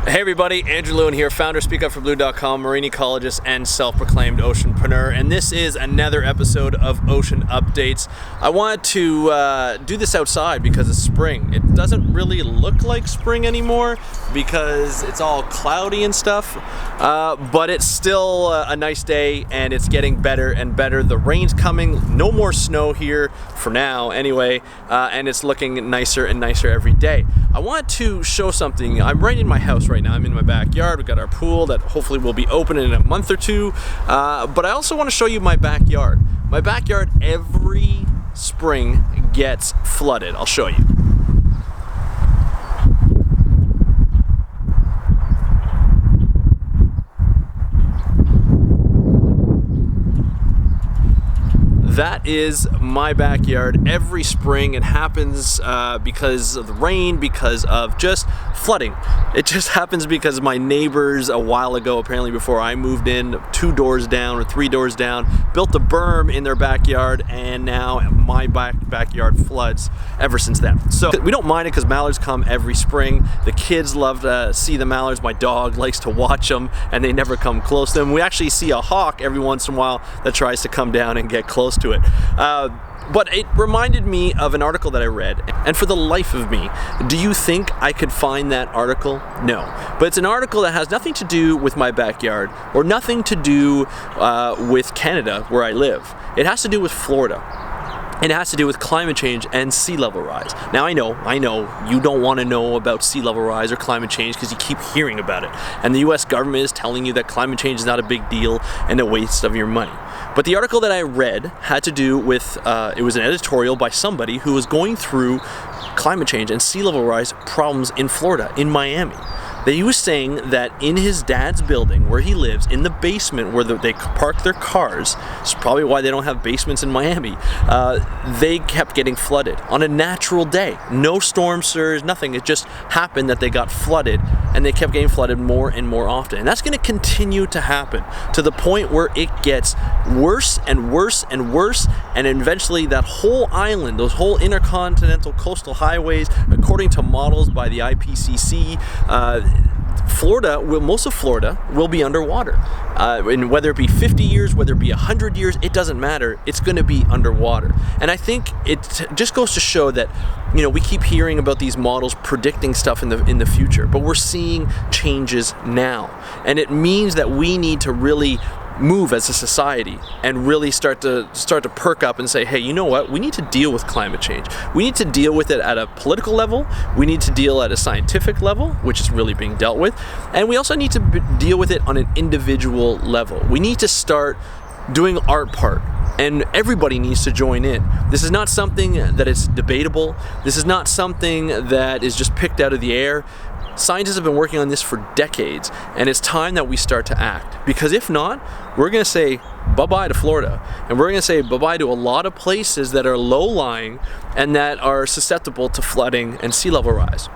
Hey everybody, Andrew Lewin here, founder, SpeakUpForBlue.com, marine ecologist, and self-proclaimed oceanpreneur, and this is another episode of Ocean Updates. I wanted to do this outside because it's spring. It doesn't really look like spring anymore because it's all cloudy and stuff, but it's still a nice day and it's getting better and better. The rain's coming, no more snow here for now anyway, and it's looking nicer and nicer every day. I wanted to show something. I'm right in my house right now. I'm in my backyard. We've got our pool that hopefully will be open in a month or two. But I also want to show you my backyard. My backyard every spring gets flooded. I'll show you. That is my backyard every spring. It happens because of the rain, because of just flooding. It just happens because my neighbors a while ago, apparently before I moved in, 2 doors down or 3 doors down, built a berm in their backyard, and now my backyard floods ever since then. So we don't mind it because mallards come every spring. The kids love to see the mallards. My dog likes to watch them, and they never come close to them. We actually see a hawk every once in a while that tries to come down and get close to it. But it reminded me of an article that I read, and for the life of me, do you think I could find that article? No. But it's an article that has nothing to do with my backyard or nothing to do with Canada, where I live. It has to do with Florida. It has to do with climate change and sea level rise. Now I know, you don't want to know about sea level rise or climate change because you keep hearing about it. And the US government is telling you that climate change is not a big deal and a waste of your money. But the article that I read had to do with, it was an editorial by somebody who was going through climate change and sea level rise problems in Florida, in Miami. He was saying that in his dad's building where he lives, in the basement where they park their cars, it's probably why they don't have basements in Miami, they kept getting flooded on a natural day. No storm surge, nothing. It just happened that they got flooded, and they kept getting flooded more and more often. And that's going to continue to happen to the point where it gets worse and worse and worse, and eventually that whole island, those whole intercontinental coastal highways, according to models by the IPCC, most of Florida will be underwater. And whether it be 50 years, whether it be 100 years, it doesn't matter. It's going to be underwater. And I think it just goes to show that, we keep hearing about these models predicting stuff in the future, but we're seeing changes now. And it means that we need to really move as a society and really start to perk up and say, hey, you know what? We need to deal with climate change. We need to deal with it at a political level. We need to deal at a scientific level, which is really being dealt with. And we also need to deal with it on an individual level. We need to start doing our part. And everybody needs to join in. This is not something that is debatable. This is not something that is just picked out of the air. Scientists have been working on this for decades, and it's time that we start to act. Because if not, we're going to say bye-bye to Florida, and we're going to say bye-bye to a lot of places that are low-lying and that are susceptible to flooding and sea level rise.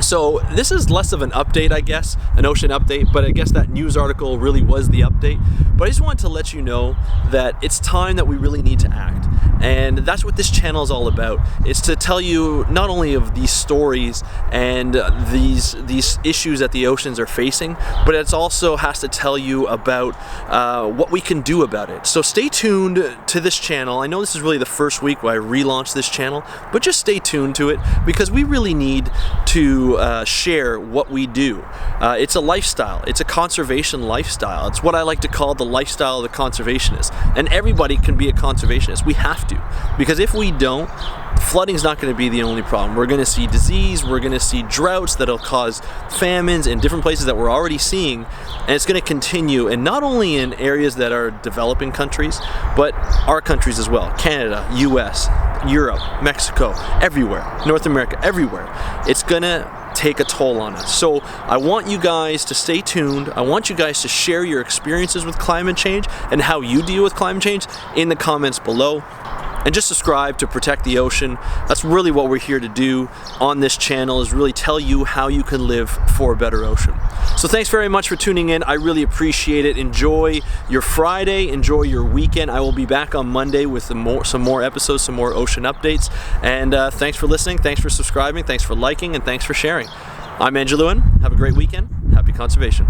So this is less of an update, I guess, an ocean update, but I guess that news article really was the update. But I just wanted to let you know that it's time that we really need to act. And that's what this channel is all about. It's to tell you not only of these stories and these issues that the oceans are facing, but it also has to tell you about what we can do about it. So stay tuned to this channel. I know this is really the first week where I relaunched this channel, but just stay tuned to it because we really need to share what we do. It's a lifestyle. It's a conservation lifestyle. It's what I like to call the lifestyle of the conservationist. And everybody can be a conservationist. We have to. Because if we don't, flooding is not going to be the only problem. We're going to see disease, we're going to see droughts that'll cause famines in different places that we're already seeing, and it's going to continue, and not only in areas that are developing countries, but our countries as well. Canada, US, Europe, Mexico, everywhere, North America, everywhere. It's going to take a toll on us. So I want you guys to stay tuned. I want you guys to share your experiences with climate change and how you deal with climate change in the comments below. And just subscribe to protect the ocean. That's really what we're here to do on this channel, is really tell you how you can live for a better ocean. So thanks very much for tuning in. I really appreciate it. Enjoy your Friday, enjoy your weekend. I will be back on Monday with some more episodes, some more ocean updates. And thanks for listening, thanks for subscribing, thanks for liking, and thanks for sharing. I'm Angeluan. Have a great weekend. Happy conservation.